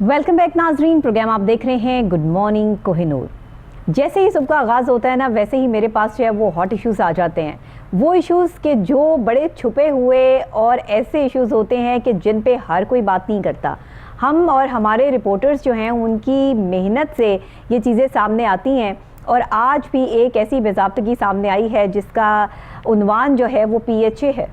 Welcome back नाजरीन, programme आप देख रहे हैं गुड मॉर्निंग कोहिनूर। जैसे ही सुबह का आगाज़ होता है ना, वैसे ही मेरे पास जो है वो हॉट इश्यूज़ आ जाते हैं। वो इश्यूज़ के जो बड़े छुपे हुए और ऐसे इश्यूज़ होते हैं कि जिन पे हर कोई बात नहीं करता। हम और हमारे रिपोर्टर्स जो हैं उनकी मेहनत से ये चीज़ें सामने आती हैं और आज भी एक ऐसी बेज़ाब्तगी सामने आई है जिसका उन्वान जो है वो PHA है।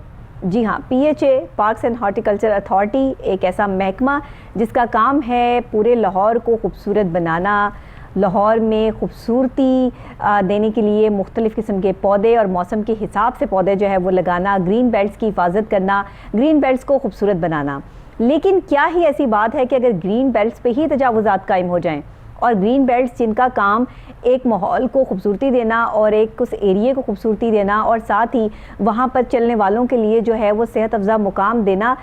जी हाँ, PHA parks and horticulture authority, एक ऐसा महकमा जिसका काम है पूरे लाहौर को खूबसूरत बनाना, लाहौर में खूबसूरती देने के लिए मुख्तलिफ़ किस्म के पौधे और मौसम के हिसाब से पौधे जो है वो लगाना, ग्रीन बेल्ट्स की हिफाजत करना, ग्रीन बेल्ट्स को खूबसूरत बनाना। लेकिन क्या ही ऐसी बात है कि अगर ग्रीन बेल्ट्स पे ही तजावुज़ात कायम हो जाएं और ग्रीन बेल्ट्स जिनका काम एक माहौल को खूबसूरती देना और एक उस एरिए को खूबसूरती देना और साथ ही वहाँ पर चलने वालों के लिए जो है वो सेहत अफ़ज़ा मुकाम देना,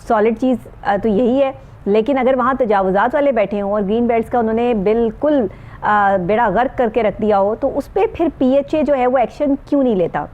सॉलिड चीज़ तो यही है। लेकिन अगर वहाँ तजावुज़ात वाले बैठे हों और ग्रीन बेल्ट्स का उन्होंने बिल्कुल बेड़ा गर्क करके रख दिया हो, तो उस पर फिर PHA जो है वो एक्शन क्यों नहीं लेता?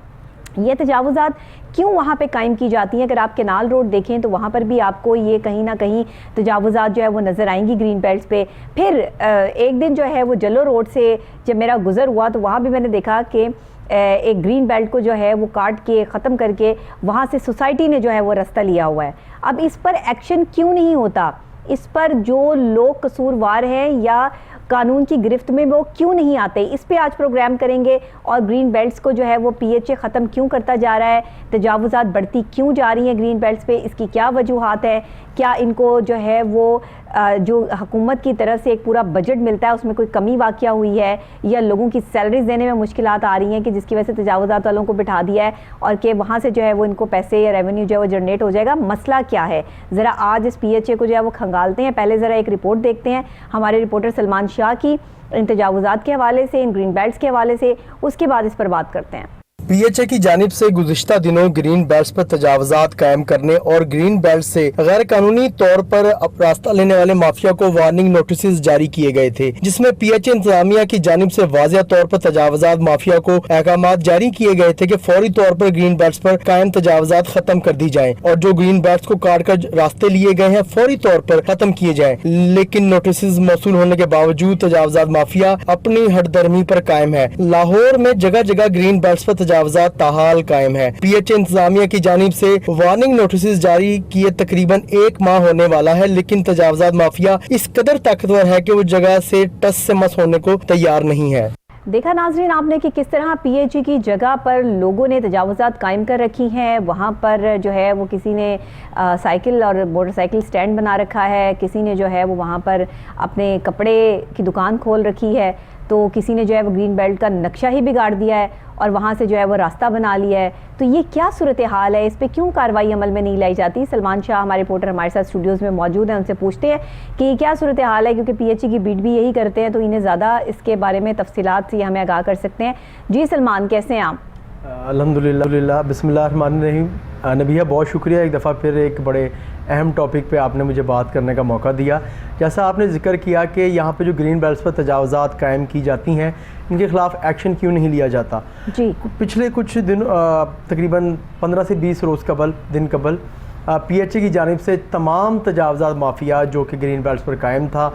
ये तजावुज़ात क्यों वहाँ पे कायम की जाती हैं? अगर आप केनाल रोड देखें तो वहाँ पर भी आपको ये कहीं ना कहीं तजावुज़ात जो है वो नज़र आएंगी ग्रीन बेल्ट्स पे। फिर एक दिन जो है वो जलो रोड से जब मेरा गुज़र हुआ तो वहाँ भी मैंने देखा कि एक ग्रीन बेल्ट को जो है वो काट के ख़त्म करके वहाँ से सोसाइटी ने जो है वो रास्ता लिया हुआ है। अब इस पर एक्शन क्यों नहीं होता? इस पर जो लोग कसूरवार हैं या कानून की गिरफ्त में वो क्यों नहीं आते? इस पे आज प्रोग्राम करेंगे। और ग्रीन बेल्ट्स को जो है वो PHA ख़त्म क्यों करता जा रहा है, तजावुज़ात बढ़ती क्यों जा रही हैं ग्रीन बेल्ट्स पे, इसकी क्या वजूहात है? क्या इनको जो है वो जो हुकूमत की तरफ से एक पूरा बजट मिलता है उसमें कोई कमी वाक़या हुई है, या लोगों की सैलरीज देने में मुश्किलात आ रही हैं कि जिसकी वजह से तजावुज़ात वालों को बिठा दिया है और कि वहाँ से जो है वो इनको पैसे या रेवेन्यू जो है वो जनरेट हो जाएगा? मसला क्या है? ज़रा आज इस PHA को जो है वो खंगालते हैं। पहले ज़रा एक रिपोर्ट देखते हैं हमारे रिपोर्टर सलमान शाह की, इन तजावुज़ात के हवाले से, इन ग्रीन बेल्ट्स के हवाले से, उसके बाद इस पर बात करते हैं। PHA की जानिब से गुज़िश्ता दिनों ग्रीन बेल्ट्स पर तजावुज़ात कायम करने और ग्रीन बेल्ट से गैर कानूनी तौर पर रास्ता लेने वाले माफिया को वार्निंग नोटिस जारी किए गए थे, जिसमें PHA इंतजामिया की जानिब से वाज़ेह तौर पर तजावुज़ात माफिया को अहकामात जारी किए गए थे कि फौरी तौर पर ग्रीन बेल्ट्स पर कायम तजावुज़ात खत्म कर दी जाएं और जो ग्रीन बेल्ट्स को काट कर रास्ते लिए गए हैं फौरी तौर पर खत्म किए जाएं। लेकिन नोटिस मौसूल होने के बावजूद तजावुज़ात माफिया अपनी हटदर्मी पर कायम है। लाहौर में जगह जगह ग्रीन बेल्ट्स पर तजावुज़ात ताहाल कायम है। PHA इंतजामिया की जानिब से वार्निंग नोटिस जारी किए तकरीबन 1 माह होने वाला है, लेकिन तजावुज़ात माफिया इस कदर ताकतवर है कि वो जगह से टस से मस होने को तैयार नहीं है। देखा नाजरीन आपने कि किस तरह PHA की जगह पर लोगों ने तजावुज़ात कायम कर रखी हैं। वहाँ पर जो है वो किसी ने साइकिल और मोटरसाइकिल स्टैंड बना रखा है, किसी ने जो है वो वहाँ पर अपने कपड़े की दुकान खोल रखी है, तो किसी ने जो है वो ग्रीन बेल्ट का नक्शा ही बिगाड़ दिया है और वहाँ से जो है वो रास्ता बना लिया है। तो ये क्या सूरत हाल है? इस पे क्यों कार्रवाई अमल में नहीं लाई जाती? सलमान शाह हमारे रिपोर्टर हमारे साथ स्टूडियोज़ में मौजूद हैं, उनसे पूछते हैं कि क्या सूरत हाल है, क्योंकि PHA की बीट भी यही करते हैं, तो इन्हें ज़्यादा इसके बारे में तफसीलात से हमें आगाह कर सकते हैं। जी सलमान, कैसे हैं आप? अल्हम्दुलिल्लाह, बिस्मिल्लाहिर्रहमानिर्रहीम। नबिया, बहुत शुक्रिया एक दफ़ा फिर एक बड़े अहम टॉपिक पे आपने मुझे बात करने का मौका दिया। जैसा आपने जिक्र किया कि यहाँ पे जो ग्रीन बेल्ट्स पर तजावुज़ात कायम की जाती हैं, इनके ख़िलाफ़ एक्शन क्यों नहीं लिया जाता? जी, पिछले कुछ दिन तकरीबन 15 से 20 रोज़ दिन कबल PHA की जानिब से तमाम तजावुज़ात माफिया जो कि ग्रीन बेल्ट्स पर कायम था,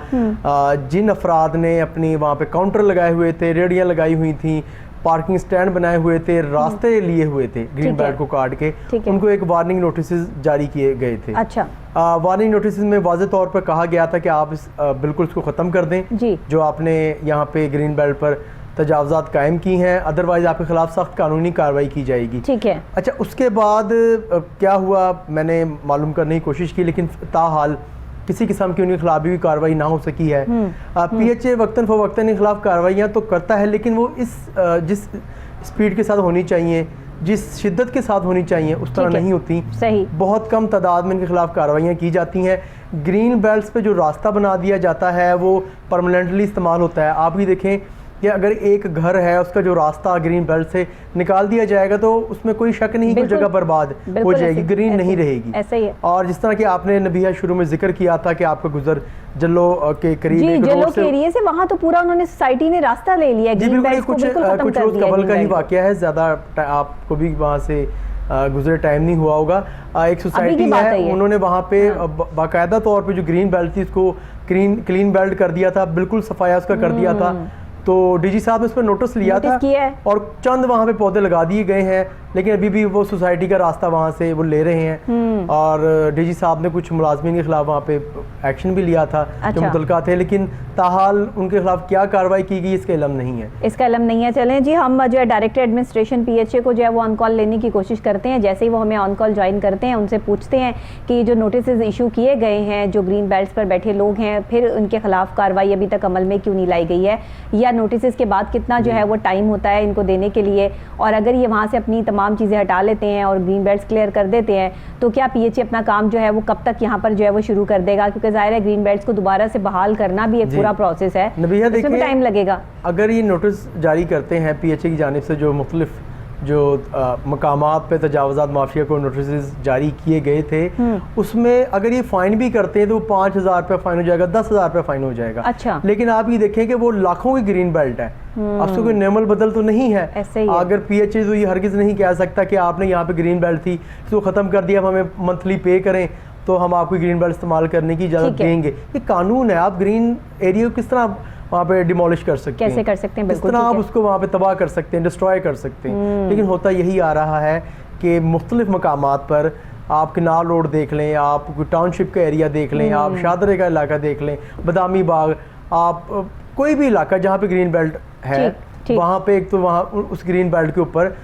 जिन अफराद ने अपनी वहाँ पे काउंटर लगाए हुए थे, रेडियाँ लगाई हुई थी, पार्किंग स्टैंड बनाए हुए थे, रास्ते लिए हुए थे ग्रीन बेल्ट को काट के, उनको एक वार्निंग नोटिस जारी किए गए थे। अच्छा, वार्निंग नोटिस में वाज़ेह तौर पर कहा गया था कि आप बिल्कुल इसको ख़त्म कर दें जी, जो आपने यहाँ पे ग्रीन बेल्ट पर तजावुज़ात कायम की हैं, अदरवाइज़ आपके खिलाफ सख्त कानूनी कार्रवाई की जाएगी। ठीक है। अच्छा, उसके बाद क्या हुआ मैंने मालूम करने की कोशिश की, लेकिन ताहाल किसी किस्म की उनके खिलाफ भी कार्रवाई ना हो सकी है। PHA वक्तन फ़वक्तन के खिलाफ कार्रवाइयाँ तो करता है, लेकिन वो जिस स्पीड के साथ होनी चाहिए, जिस शिद्दत के साथ होनी चाहिए, उस तरह नहीं होती। सही, बहुत कम तादाद में इनके खिलाफ कार्रवाइयाँ की जाती हैं। ग्रीन बेल्ट्स पे जो रास्ता बना दिया जाता है वो परमानेंटली इस्तेमाल होता है। आप भी देखें कि अगर एक घर है उसका जो रास्ता ग्रीन बेल्ट से निकाल दिया जाएगा तो उसमें कोई शक नहीं कि जगह बर्बाद हो जाएगी, ग्रीन नहीं रहेगी। ऐसा ही है। और जिस तरह कि आपने नबिया शुरू में जिक्र किया था कि आपका गुजर जल्लो के करीब एक रोड से एरिया से, वहाँ तो पूरा उन्होंने सोसाइटी ने रास्ता ले लिया। कुछ रोज कबल का ही वाकया है, ज़्यादा आपको भी वहाँ से गुजरे टाइम नहीं हुआ होगा। एक सोसाइटी है, उन्होंने वहाँ पे बाकायदा तौर पे जो ग्रीन बेल्ट थी उसको क्लीन बेल्ट कर दिया था, बिल्कुल सफाया उसका कर दिया था। तो डीजी साहब ने उस पर नोटिस लिया था और चंद वहाँ पे पौधे लगा दिए गए हैं, लेकिन अभी भी वो सोसाइटी का रास्ता वहाँ से वो ले रहे हैं। और डीजी साहब ने कुछ मुलाजमीन के खिलाफ वहाँ पे एक्शन भी लिया था जो मुतलका थे, लेकिन ताहाल उनके खिलाफ क्या कार्रवाई की गई इसका इल्म नहीं है। इसका इल्म नहीं है। चलें जी, हम जो है डायरेक्टर एडमिनिस्ट्रेशन PHA को जो है वो ऑन कॉल लेने की कोशिश करते हैं। जैसे ही वो हमें ऑन कॉल ज्वाइन करते हैं, उनसे पूछते हैं कि जो नोटिस इशू किए गए हैं, जो ग्रीन बेल्ट पर बैठे लोग हैं, फिर उनके खिलाफ कार्रवाई अभी तक अमल में क्यों नहीं लाई गई है, या नोटिस के बाद कितना जो है वो टाइम होता है इनको देने के लिए, और अगर ये वहाँ से अपनी तमाम चीज़ें हटा लेते हैं और ग्रीन बेल्ट्स क्लियर कर देते हैं तो क्या PHA अपना काम जो है वो कब तक यहाँ पर जो है वो शुरू कर देगा? क्योंकि जाहिर है ग्रीन बेल्ट्स को दोबारा से बहाल करना भी एक पूरा प्रोसेस है, इसमें भी टाइम लगेगा। अगर ये नोटिस जारी करते हैं PHA की जानिब से, जो मुख्तलिफ जो मकामात पे तजावुज़ात माफिया को नोटिस जारी किए गए थे, उसमें अगर ये फाइन भी करते हैं तो 5,000 रुपये फाइन हो जाएगा, 10,000 रुपये फाइन हो जाएगा। अच्छा। लेकिन आप ये देखें कि वो लाखों की ग्रीन बेल्ट है, अब तो कोई नेमल बदल तो नहीं है। अगर PHA तो ये हरगिज़ नहीं कह सकता कि आपने यहाँ पे ग्रीन बेल्ट थी इसको ख़त्म कर दिया, हमें मंथली पे करें तो हम आपको ग्रीन बेल्ट इस्तेमाल करने की इजाज़त देंगे। ये कानून है, आप ग्रीन एरिया को किस तरह वहाँ पे डिमोलिश कर सकते हैं, कैसे कर सकते हैं, किस तरह आप उसको वहाँ पे तबाह कर सकते हैं, डिस्ट्रॉय कर सकते हैं। लेकिन होता यही आ रहा है कि मुख्तलिफ मकामात पर आप किनार रोड देख लें, आप टाउनशिप का एरिया देख लें, आप शादरे का इलाका देख लें, बदामी बाग, आप कोई भी इलाका जहाँ पे ग्रीन बेल्ट है वहाँ पे एक तो वहाँ उस ग्रीन बेल्ट के ऊपर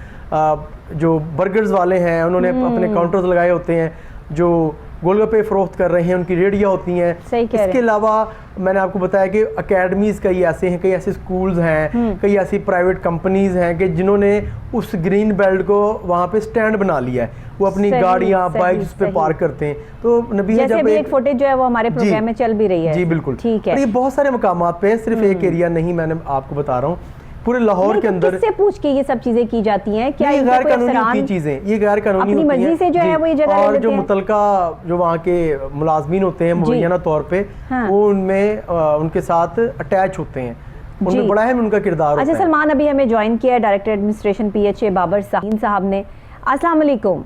जो बर्गर्स वाले हैं उन्होंने अपने काउंटर्स लगाए होते हैं, जो गोलगप्पे फरोख्त कर रहे हैं उनकी रेडियाँ होती हैं। इसके अलावा मैंने आपको बताया कि अकेडमीज़ कई ऐसे हैं, कई ऐसे स्कूल्स हैं, कई ऐसी प्राइवेट कंपनीज़ हैं कि जिन्होंने उस ग्रीन बेल्ट को वहाँ पे स्टैंड बना लिया है, वो अपनी गाड़ियाँ बाइक्स पे पार्क करते हैं। तो नबीहा जब एक फुटेज जो है वो हमारे प्रोग्राम में चल भी रही है। जी बिल्कुल, ठीक है। और ये बहुत सारे मकामात पे, सिर्फ एक एरिया नहीं, मैंने आपको बता रहा हूँ पूरे लाहौर के अंदर। किससे पूछ के ये सब चीजें की जाती हैं? क्या ये गैर कानूनी चीजें, ये गैर कानूनी अपनी मर्जी से जो है वो ये जगह ले लेते हैं? और जो मुतलका जो वहाँ के मुलाजमीन होते हैं मुबैना तौर पे, वो उनमें उनके साथ अटैच होते हैं, उनमें बड़ा अहम उनका किरदार होता है। सलमान अभी हमें ज्वाइन किया है डायरेक्टर एडमिनिस्ट्रेशन PHA बाबर साहब ने। अस्सलाम वालेकुम।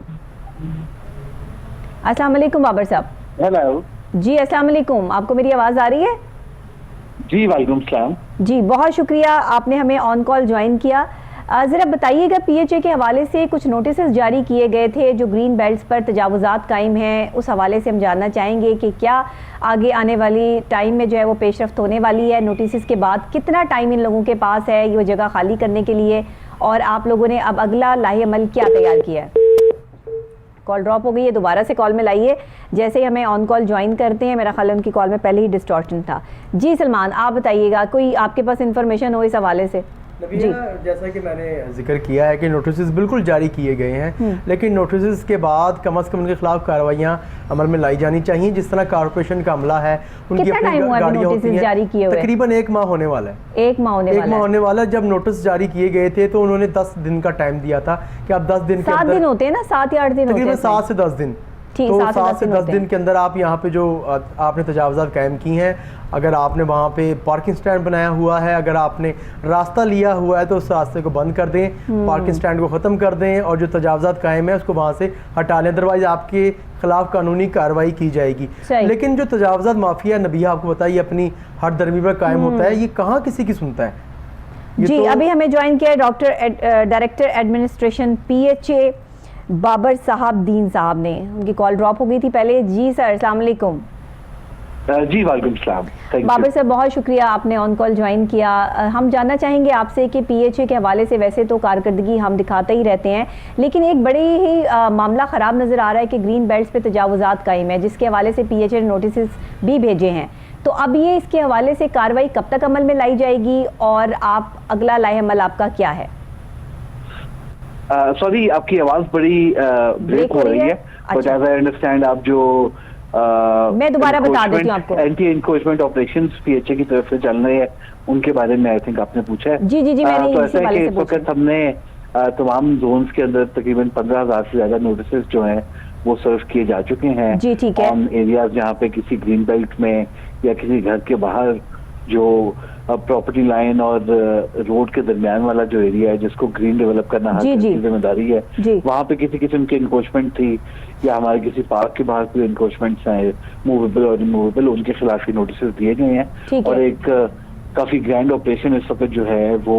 अस्सलाम वालेकुम बाबर साहब। हेलो जी, अस्सलाम वालेकुम। आपको मेरी आवाज़ आ रही है? जी वालेकुम सलाम। जी, बहुत शुक्रिया आपने हमें ऑन कॉल ज्वाइन किया। ज़रा बताइएगा, PHA के हवाले से कुछ नोटिस जारी किए गए थे जो ग्रीन बेल्ट्स पर तजावुज़ात कायम हैं, उस हवाले से हम जानना चाहेंगे कि क्या आगे आने वाली टाइम में जो है वो पेशरफ्त होने वाली है? नोटिस के बाद कितना टाइम इन लोगों के पास है ये जगह खाली करने के लिए, और आप लोगों ने अब अगला लाहे अमल क्या तैयार किया है? कॉल ड्रॉप हो गई है, दोबारा से कॉल में लाइए। जैसे ही हमें ऑन कॉल ज्वाइन करते हैं, मेरा ख्याल उनकी कॉल में पहले ही डिस्टॉर्शन था। जी सलमान, आप बताइएगा, कोई आपके पास इंफॉर्मेशन हो इस हवाले से? जी, जैसा कि मैंने जिक्र किया है कि नोटिस बिल्कुल जारी किए गए हैं, लेकिन नोटिस के बाद कम से कम उनके खिलाफ कार्रवाइयाँ अमल में लाई जानी चाहिए। जिस तरह कॉर्पोरेशन का अमला है, उनकी अपनी गाड़ियाँ होती हैं, तकरीबन 1 माह होने वाला है। 1 माह होने वाला है। जब नोटिस जारी किए गए थे तो उन्होंने 10 दिन का टाइम दिया था कि आप 10 दिन के 7 दिन होते हैं ना, 7 या 8 दिन, तकरीबन 7 से 10 दिन। तो 7 से 10 दिन के अंदर आप यहाँ पे जो आपने तजावुज़ात कायम की हैं, अगर आपने वहाँ पे पार्किंग स्टैंड बनाया हुआ है, अगर आपने रास्ता लिया हुआ है तो उस रास्ते को बंद कर दें, पार्किंग स्टैंड को ख़त्म कर दें और जो तजावुज़ात कायम है उसको वहाँ से हटा लें, अदरवाइज आपके खिलाफ कानूनी कार्रवाई की जाएगी। लेकिन जो तजावुज़ात माफिया, नबीहा आपको बताइए, अपनी हर दरमी पर कायम होता है, ये कहाँ किसी की सुनता है? जी, तो अभी हमें ज्वाइन किया है डायरेक्टर एडमिनिस्ट्रेशन PHA बाबर दीन साहब ने। उनकी कॉल ड्रॉप हो गई थी पहले। जी सर, अस्सलाम वालेकुम। जी वालेकुम सलाम। बाबर सर, बहुत शुक्रिया आपने ऑन कॉल ज्वाइन किया। हम जानना चाहेंगे आपसे कि PHA के हवाले से वैसे तो कारकर्दगी हम दिखाते ही रहते हैं, लेकिन एक बड़ी ही मामला ख़राब नज़र आ रहा है कि ग्रीन बेल्ट्स पे तजावुज़ात कायम है, जिसके हवाले से PHA ने नोटिस भी भेजे हैं। तो अब ये इसके हवाले से कार्रवाई कब तक अमल में लाई जाएगी और आप अगला लाहे अमल आपका क्या है? सॉरी, आपकी आवाज़ बड़ी ब्रेक हो रही है, बट एज आई अंडरस्टैंड आप जो मैं दोबारा बता देती हूँ आपको, एंटी एनक्रोचमेंट ऑपरेशंस PHA की तरफ से चल रहे हैं, उनके बारे में आई थिंक आपने पूछा है। जी, मैंने तो ऐसा है कि इस वक्त हमने तमाम जोन्स के अंदर तकरीबन 15,000 से ज्यादा नोटिस जो हैं वो सर्व किए जा चुके हैं। जी, ठीक है। ऑन एरियाज जहाँ पे किसी ग्रीन बेल्ट में या किसी घर के बाहर जो प्रॉपर्टी लाइन और रोड के दरमियान वाला जो एरिया है जिसको ग्रीन डेवलप करना हर जी, किसी जी। की जिम्मेदारी है, जी। वहाँ पे किसी किस्म की इंक्रोचमेंट थी या हमारे किसी पार्क के बाहर कोई इंक्रोचमेंट्स हैं मूवेबल और रिमूवेबल, उनके खिलाफ ही नोटिस दिए गए हैं। ठीक है। और एक काफी ग्रैंड ऑपरेशन इस वक्त जो है वो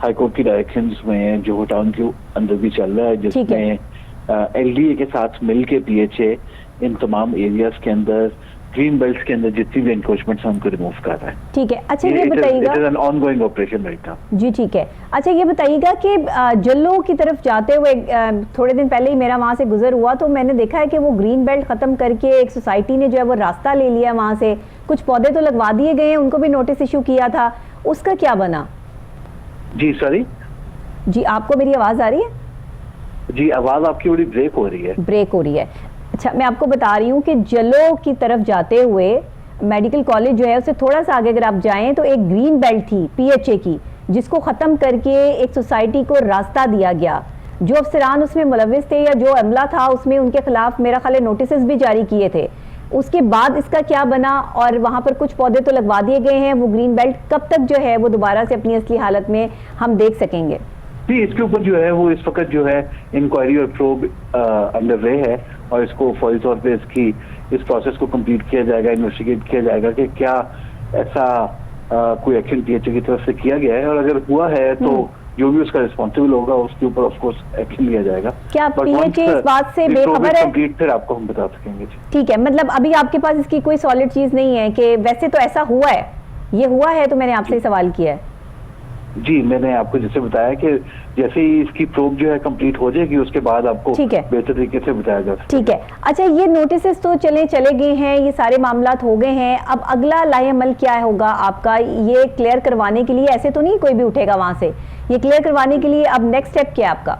हाईकोर्ट की डायरेक्शंस में जोहर टाउन के अंदर भी चल रहा है, ठीक है। जिसमें एलडीए के साथ मिलके पीएचए इन तमाम एरियाज के अंदर ग्रीन बेल्ट्स के अंदर जितनी भी एनक्रोचमेंट्स हैं उनको रिमूव कर रहा है। ठीक है। अच्छा ये बताइएगा, it is an ongoing operation right now. जी ठीक है। अच्छा ये बताइएगा कि जल्लो की तरफ जाते हुए थोड़े दिन पहले ही मेरा वहाँ से गुजर हुआ, तो मैंने देखा है कि वो ग्रीन बेल्ट ख़त्म करके एक सोसाइटी ने जो है वो रास्ता ले लिया वहाँ से, कुछ पौधे तो लगवा दिए गए हैं, उनको भी नोटिस इशू किया था, उसका क्या बना? जी सॉरी जी आपको मेरी आवाज़ आ रही है? जी आवाज़ आपकी बड़ी ब्रेक हो रही है। ब्रेक हो रही है। अच्छा मैं आपको बता रही हूँ कि जल्लो की तरफ जाते हुए मेडिकल कॉलेज जो है उससे थोड़ा सा आगे अगर आप जाएं तो एक ग्रीन बेल्ट थी पीएचए की, जिसको ख़त्म करके एक सोसाइटी को रास्ता दिया गया। जो अफसरान उसमें मुलविस थे या जो अमला था उसमें उनके खिलाफ मेरा ख्याल है नोटिस भी जारी किए थे। उसके बाद इसका क्या बना? और वहाँ पर कुछ पौधे तो लगवा दिए गए हैं, वो ग्रीन बेल्ट कब तक जो है वो दोबारा से अपनी असली हालत में हम देख सकेंगे? जी इसके ऊपर जो है वो इस वक्त जो है इंक्वायरी और प्रोब अंडर वे है और इसको फौरी तौर पे इस प्रोसेस को कंप्लीट किया जाएगा, इन्वेस्टिगेट किया जाएगा कि क्या ऐसा कोई एक्शन पीएचए की तरफ से किया गया है, और अगर हुआ है तो जो भी उसका रिस्पॉन्सिबल होगा उसके ऊपर ऑफ कोर्स एक्शन लिया जाएगा। क्या पीएचए इस बात से बेखबर है? कंप्लीट फिर आपको हम बता सकेंगे। ठीक है, मतलब अभी आपके पास इसकी कोई सॉलिड चीज नहीं है कि वैसे तो ऐसा हुआ है, ये हुआ है, तो मैंने आपसे सवाल किया है। जी मैंने आपको जैसे बताया कि जैसे ही इसकी प्रोब जो है कंप्लीट हो जाएगी उसके बाद आपको ठीक है। बेहतर तरीके से बताया जा सकता है। ठीक है। अच्छा ये नोटिस तो चले गए हैं, ये सारे मामलात हो गए हैं, अब अगला लाएअमल क्या होगा आपका? ये क्लियर करवाने के लिए ऐसे तो नहीं कोई भी उठेगा वहां से, ये क्लियर करवाने के लिए अब नेक्स्ट स्टेप क्या है आपका?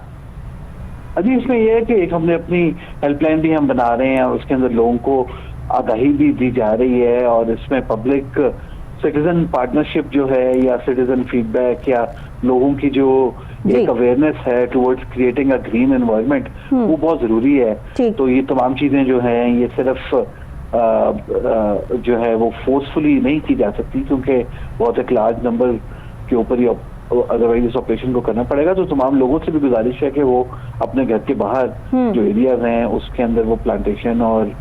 अभी इसमें यह है कि एक हमने अपनी हेल्पलाइन भी हम बना रहे हैं और उसके अंदर लोगों को आगाही भी दी जा रही है, और इसमें पब्लिक सिटीजन पार्टनरशिप जो है या सिटीजन फीडबैक या लोगों की जो एक अवेयरनेस है towards creating a green environment वो बहुत जरूरी है। तो ये तमाम चीजें जो हैं ये सिर्फ जो है वो फोर्सफुली नहीं की जा सकती, क्योंकि बहुत एक लार्ज नंबर के ऊपर ही अदरवाइज इस ऑपरेशन को करना पड़ेगा। तो तमाम लोगों से भी गुजारिश है कि वो अपने घर के बाहर जो एरियाज हैं उसके अंदर वो प्लांटेशन और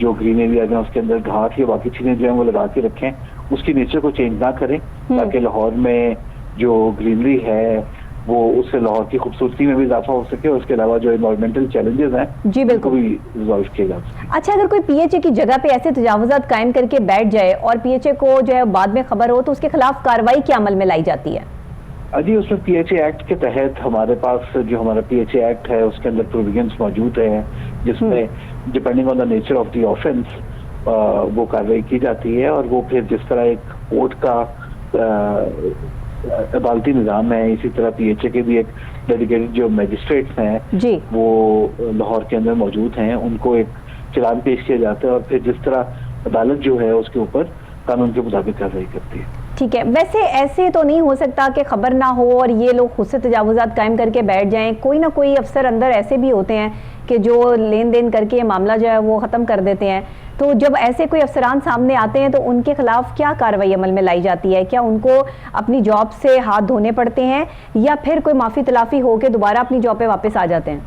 जो ग्रीन एरियाज हैं उसके अंदर घास या बाकी चीजें जो है वो लगा के रखें, उसकी नेचर को चेंज ना करें, ताकि लाहौर में जो ग्रीनरी है वो उससे लाहौर की खूबसूरती में भी इजाफा हो सके, और उसके अलावा जो एनवायरमेंटल चैलेंजेस हैं जी बिल्कुल भी रिजॉल्व किए जा सके। अच्छा अगर कोई पीएचए की जगह पे ऐसे तजावुजात कायम करके बैठ जाए और पीएचए को जो है बाद में खबर हो, तो उसके खिलाफ कार्रवाई क्या अमल में लाई जाती है? जी उसमें पीएचए एक्ट के तहत हमारे पास जो हमारा पीएचए एक्ट है उसके अंदर प्रोविजंस मौजूद हैं, जिसमें depending on the nature of the offence वो कार्रवाई की जाती है, और वो फिर जिस तरह एक कोर्ट का अदालती निज़ाम है, इसी तरह पीएचए के भी एक डेडिकेटेड जो मजिस्ट्रेट्स हैं जी वो लाहौर के अंदर मौजूद हैं, उनको एक चालान पेश किया जाता है और फिर जिस तरह अदालत जो है उसके ऊपर कानून के मुताबिक कार्रवाई करती है। ठीक है। वैसे ऐसे तो नहीं हो सकता कि खबर ना हो और ये लोग खुद से तजावुजात कायम करके बैठ जाएं? कोई ना कोई अफसर अंदर ऐसे भी होते हैं कि जो लेन देन करके ये मामला जो है वो ख़त्म कर देते हैं। तो जब ऐसे कोई अफसरान सामने आते हैं तो उनके खिलाफ क्या कार्रवाई अमल में लाई जाती है? क्या उनको अपनी जॉब से हाथ धोने पड़ते हैं या फिर कोई माफ़ी तलाफ़ी हो के दोबारा अपनी जॉब पे वापस आ जाते हैं?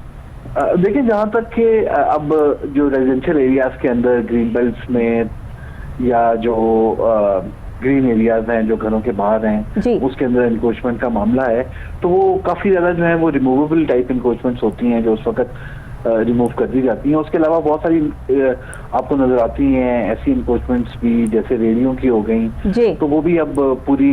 देखिए जहाँ तक कि अब जो रेजिडेंशियल एरियाज के अंदर ग्रीन बेल्ट्स में या जो ग्रीन एरियाज हैं जो घरों के बाहर हैं उसके अंदर इंक्रोचमेंट का मामला है, तो वो काफी ज्यादा जो है वो रिमूवेबल टाइप इंक्रोचमेंट्स होती हैं जो उस वक्त रिमूव कर दी जाती हैं। उसके अलावा बहुत सारी आपको नजर आती हैं ऐसी इंक्रोचमेंट्स भी जैसे रेडियो की हो गई, तो वो भी अब पूरी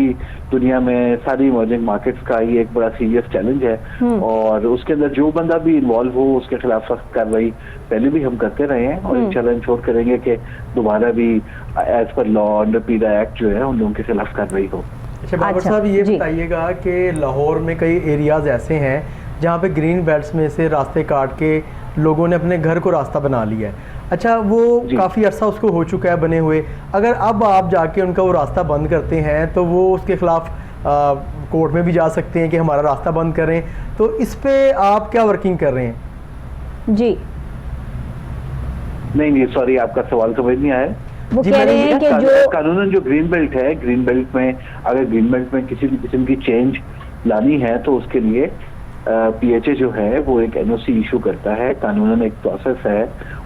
दुनिया में सारी इमर्जिंग मार्केट्स का ही एक बड़ा सीरियस चैलेंज है, और उसके अंदर जो बंदा भी इन्वॉल्व हो उसके खिलाफ सख्त कार्रवाई पहले भी हम करते रहे हैं और इंशाल्लाह इंश्योर करेंगे कि दोबारा भी एज पर लॉ अंडर पीडा एक्ट जो है उन लोगों के खिलाफ कार्रवाई हो। अच्छा बाबर साहब ये बताइएगा कि लाहौर में कई एरियाज ऐसे हैं जहाँ पे ग्रीन बेल्ट्स में से रास्ते काट के लोगों ने अपने घर को रास्ता बना लिया है। अच्छा वो काफ़ी अर्सा उसको हो चुका है बने हुए, अगर अब आप जाके उनका वो रास्ता बंद करते हैं तो वो उसके खिलाफ कोर्ट में भी जा सकते हैं कि हमारा रास्ता बंद करें, तो इस पे आप क्या वर्किंग कर रहे हैं? जी नहीं सॉरी आपका सवाल समझ नहीं आया। वो कह रहे हैं कि जो कानूनन जो ग्रीन बेल्ट है, ग्रीन बेल्ट में अगर ग्रीन बेल्ट में किसी भी किस्म की चेंज लानी है तो उसके लिए पीएचए जो है वो एक एनओसी इशू करता है। कानूनन एक प्रोसेस है,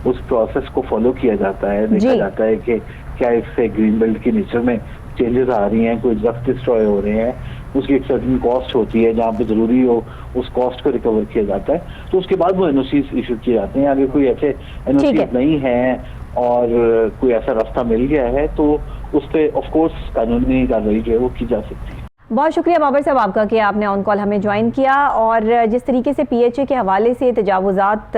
उस प्रोसेस को फॉलो किया जाता है, देखा जाता है कि क्या इससे ग्रीन बेल्ट की नेचर में चेंजेस आ रही हैं, कोई दरख्त डिस्ट्रॉय हो रहे हैं, उसकी एक सर्टेन कॉस्ट होती है, जहाँ पे जरूरी हो उस कॉस्ट को रिकवर किया जाता है, तो उसके बाद वो एनओसी इशू किए जाते हैं। अगर कोई ऐसे एनओसी नहीं है और कोई ऐसा रास्ता मिल गया है तो उस पर ऑफकोर्स कानूनी कार्रवाई जो है वो की जा सकती है। बहुत शुक्रिया बाबर साहब आपका कि आपने ऑन कॉल हमें ज्वाइन किया, और जिस तरीके से पीएचए के हवाले से तजावुज़ात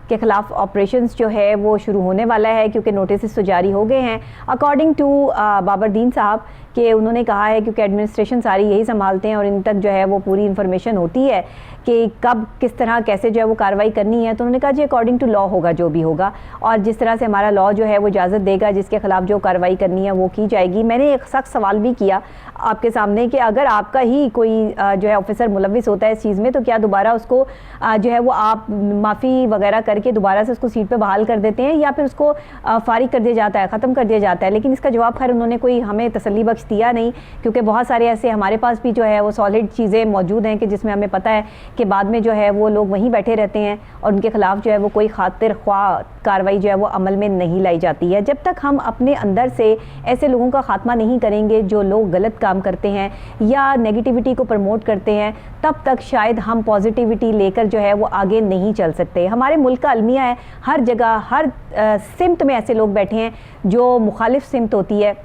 के ख़िलाफ़ ऑपरेशंस जो है वो शुरू होने वाला है, क्योंकि नोटिस तो जारी हो गए हैं अकॉर्डिंग टू बाबर दीन साहब, कि उन्होंने कहा है क्योंकि एडमिनिस्ट्रेशन सारी यही संभालते हैं और इन तक जो है वो पूरी इन्फॉर्मेशन होती है कि कब किस तरह कैसे जो है वो कार्रवाई करनी है। तो उन्होंने कहा जी अकॉर्डिंग टू लॉ होगा जो भी होगा, और जिस तरह से हमारा लॉ जो है वो इजाज़त देगा जिसके खिलाफ जो कार्रवाई करनी है वो की जाएगी। मैंने एक सख्त सवाल भी किया आपके सामने कि अगर आपका ही कोई जो है ऑफिसर मुलविस होता है इस चीज़ में, तो क्या दोबारा उसको जो है वो आप माफ़ी वगैरह करके दोबारा से उसको सीट पे बहाल कर देते हैं या फिर उसको फारिग कर दिया जाता है, ख़त्म कर दिया जाता है? लेकिन इसका जवाब खैर उन्होंने कोई हमें तसल्ली बख्श दिया नहीं, क्योंकि बहुत सारे ऐसे हमारे पास भी जो है वो सॉलिड चीज़ें मौजूद हैं कि जिसमें हमें पता है कि बाद में जो है वो लोग वहीं बैठे रहते हैं और उनके खिलाफ जो है वो कोई खातिर ख्वाह कार्रवाई जो है वो अमल में नहीं लाई जाती है। जब तक हम अपने अंदर से ऐसे लोगों का खात्मा नहीं करेंगे जो लोग गलत काम करते हैं या नेगेटिविटी को प्रमोट करते हैं, तब तक शायद हम पॉजिटिविटी लेकर जो है वो आगे नहीं चल सकते। हमारे मुल्क का अलमिया है, हर जगह हर सिमत में ऐसे लोग बैठे हैं जो मुखालिफ सिमत होती है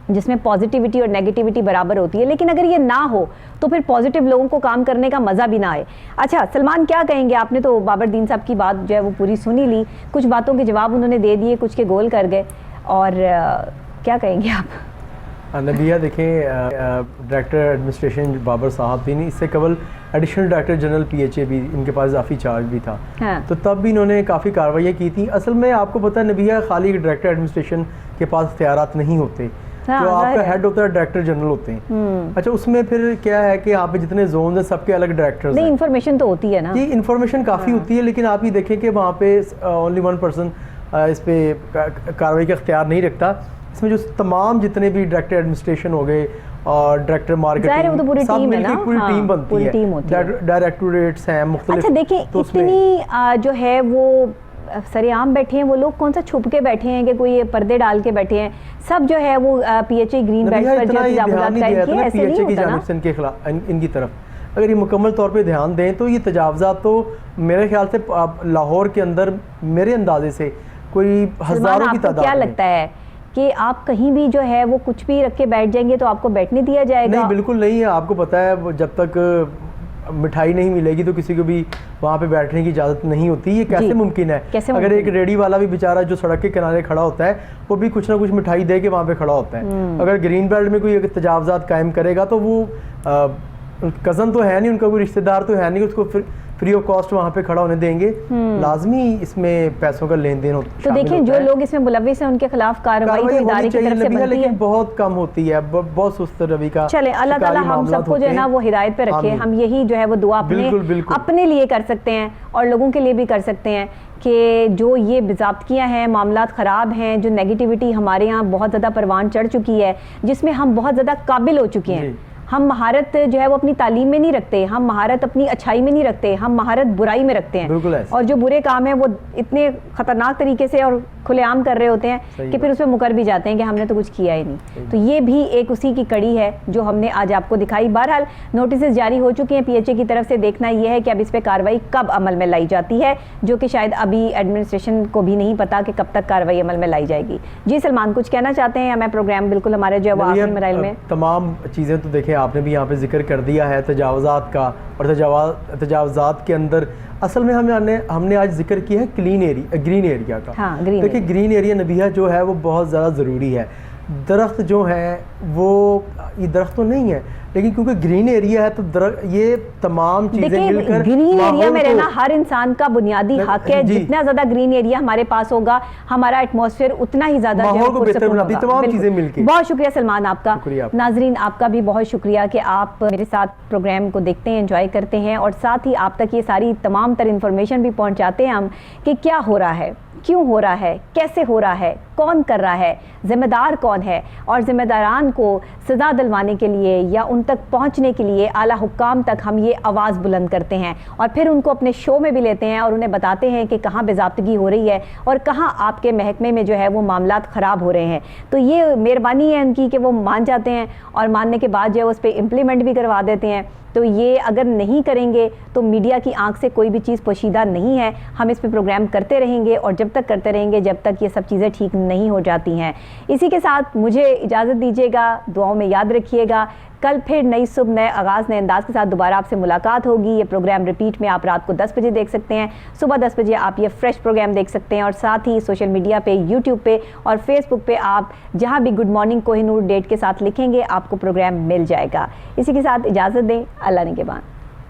जिसमें पॉजिटिविटी और नेगेटिविटी बराबर होती है, लेकिन अगर ये ना हो तो फिर पॉजिटिव लोगों को काम करने का मज़ा भी ना आए। अच्छा सलमान, क्या कहेंगे? आपने तो बाबर दीन साहब की बात जो है वो पूरी सुनी ली, कुछ बातों के जवाब उन्होंने दे दिए, कुछ के गोल कर गए, और क्या कहेंगे आप? नबिया देखें, डायरेक्टर एडमिनिस्ट्रेशन बाबर साहब भी नहीं, इससे कबल एडिशनल डायरेक्टर जनरल पीएचए भी इनके पास इजाफी चार्ज भी था। हाँ। तो तब भी इन्होंने काफ़ी कार्रवाइयाँ की थी। असल में आपको पता है नबिया, खाली डायरेक्टर एडमिनिस्ट्रेशन के पास इख्तियारात नहीं होते। हाँ, जो आपका हेड होता है डायरेक्टर जनरल होते हैं। अच्छा, उसमें फिर क्या है कि यहाँ पे जितने जोन हैं सबके अलग डायरेक्टर्स हैं। इन्फॉर्मेशन तो होती है ना, ये इन्फॉर्मेशन काफ़ी होती है, लेकिन आप ये देखें कि वहाँ पे ओनली 1 पर्सन इस पे कार्रवाई का इख्तियार नहीं रखता। इसमें जो तमाम जितने भी डायरेक्टर एडमिनिस्ट्रेशन हो गए और डायरेक्टर मार्केटिंग, तो पूरी टीम है ना, पूरी टीम बनती है, डायरेक्टोरेट्स हैं मुख्तलिफ। अच्छा देखिए, इतनी जो है वो सरेआम बैठे हैं वो लोग, कौन सा छुप के बैठे हैं कि कोई पर्दे डाल के बैठे हैं? सब जो है वो पीएचए ग्रीन बेल्ट पर जो तजावुज़ात कायम किए, ऐसे नहीं होता ना इनके खिलाफ, इनकी तरफ अगर ये मुकम्मल तौर पे ध्यान दें तो ये तजावुज़ात तो मेरे ख्याल से लाहौर के अंदर मेरे अंदाजे से कोई हज़ारों की तादाद। क्या लगता है कि आप कहीं भी जो है वो कुछ भी रख के बैठ जाएंगे तो आपको बैठने दिया जाएगा? नहीं, बिल्कुल नहीं है। आपको पता है जब तक मिठाई नहीं मिलेगी तो किसी को भी वहाँ पे बैठने की इजाज़त नहीं होती। ये कैसे मुमकिन है? अगर एक रेडी वाला भी बेचारा जो सड़क के किनारे खड़ा होता है वो भी कुछ ना कुछ मिठाई दे के वहाँ पे खड़ा होता है। अगर ग्रीन बेल्ट में कोई तजावुज़ात कायम करेगा तो वो कज़न तो है नहीं, उनका कोई रिश्तेदार तो है नहीं, उसको फ्री ऑफ कॉस्ट वहाँ पे खड़ा होने देंगे। लाजमी इसमें पैसों का लेन देन होता है। तो देखिए, जो लोग इसमें मुलविस हैं उनके खिलाफ कार्रवाई तो इदारे की तरफ से बनती है, लेकिन बहुत कम होती है, बहुत सुस्त रवि का। चले, अल्लाह ताला हम सबको जो है ना वो हिदायत पे रखे। हम यही जो है वो दुआ अपने लिए कर सकते हैं और लोगों के लिए भी कर सकते हैं कि जो ये बेज़ाब्तियाँ हैं, मामलात ख़राब हैं, जो नेगेटिविटी हमारे यहाँ बहुत ज़्यादा परवान चढ़ चुकी है, जिसमें हम बहुत ज़्यादा काबिल हो चुके हैं। हम महारत जो है वो अपनी तालीम में नहीं रखते, हम महारत अपनी अच्छाई में नहीं रखते, हम महारत बुराई में रखते हैं। और जो बुरे काम है वो इतने ख़तरनाक तरीके से और खुलेआम कर रहे होते हैं कि फिर उसमें मुकर भी जाते हैं कि हमने तो कुछ किया ही नहीं। तो ये भी एक उसी की कड़ी है जो हमने आज आपको दिखाई। बहरहाल नोटिस जारी हो चुके हैं पीएचए की तरफ से, देखना यह है कि अब इस पर कार्रवाई कब अमल में लाई जाती है, जो कि शायद अभी एडमिनिस्ट्रेशन को भी नहीं पता कि कब तक कार्रवाई अमल में लाई जाएगी। जी सलमान, कुछ कहना चाहते हैं? मैं प्रोग्राम बिल्कुल हमारे जो है वो आखिरी मराइल में तमाम चीज़ें तो देखें आपने भी यहाँ पे जिक्र कर दिया है तजावुज़ात का, और तजावुज़ात के अंदर असल में हमने आज जिक्र किया है ग्रीन एरिया का। हाँ, देखिए ग्रीन एरिया नबिया जो है वो बहुत ज़्यादा ज़रूरी है। दरख्त जो है वो ये दरख्त तो नहीं है, लेकिन क्योंकि ग्रीन एरिया है तो ये तमाम चीजें मिलकर ग्रीन एरिया में रहना हर इंसान का बुनियादी हक है। जितना ज्यादा ग्रीन एरिया हमारे पास होगा, हमारा एटमॉस्फेयर उतना ही ज्यादा तमाम चीजें मिलकर। बहुत शुक्रिया सलमान आपका। नाजरीन आपका भी बहुत शुक्रिया कि आप मेरे साथ प्रोग्राम को देखते हैं, एंजॉय करते हैं और साथ ही आप तक ये सारी तमाम तर इंफॉर्मेशन भी पहुंचाते हैं हम कि क्या हो रहा है क्यों हो रहा है, कैसे हो रहा है, कौन कर रहा है, ज़िम्मेदार कौन है, और ज़िम्मेदारान को सज़ा दिलवाने के लिए या उन तक पहुंचने के लिए आला हुक्काम तक हम ये आवाज़ बुलंद करते हैं और फिर उनको अपने शो में भी लेते हैं और उन्हें बताते हैं कि कहाँ बेज़ाब्तगी हो रही है और कहाँ आपके महकमे में जो है वो मामलात ख़राब हो रहे हैं। तो ये मेहरबानी है उनकी कि वो मान जाते हैं और मानने के बाद जो है उस पर इम्प्लीमेंट भी करवा देते हैं। तो ये अगर नहीं करेंगे तो मीडिया की आंख से कोई भी चीज़ पोशीदा नहीं है। हम इस पे प्रोग्राम करते रहेंगे और जब तक करते रहेंगे जब तक ये सब चीज़ें ठीक नहीं हो जाती हैं। इसी के साथ मुझे इजाज़त दीजिएगा, दुआओं में याद रखिएगा। कल फिर नई सुबह नए आगाज़ नए अंदाज के साथ दोबारा आपसे मुलाकात होगी। ये प्रोग्राम रिपीट में आप रात को 10 बजे देख सकते हैं, सुबह 10 बजे आप ये फ्रेश प्रोग्राम देख सकते हैं और साथ ही सोशल मीडिया पे, यूट्यूब पे और फेसबुक पे आप जहां भी गुड मॉर्निंग कोहिनूर डेट के साथ लिखेंगे आपको प्रोग्राम मिल जाएगा। इसी के साथ इजाज़त दें, अल्लाह ने के बाद।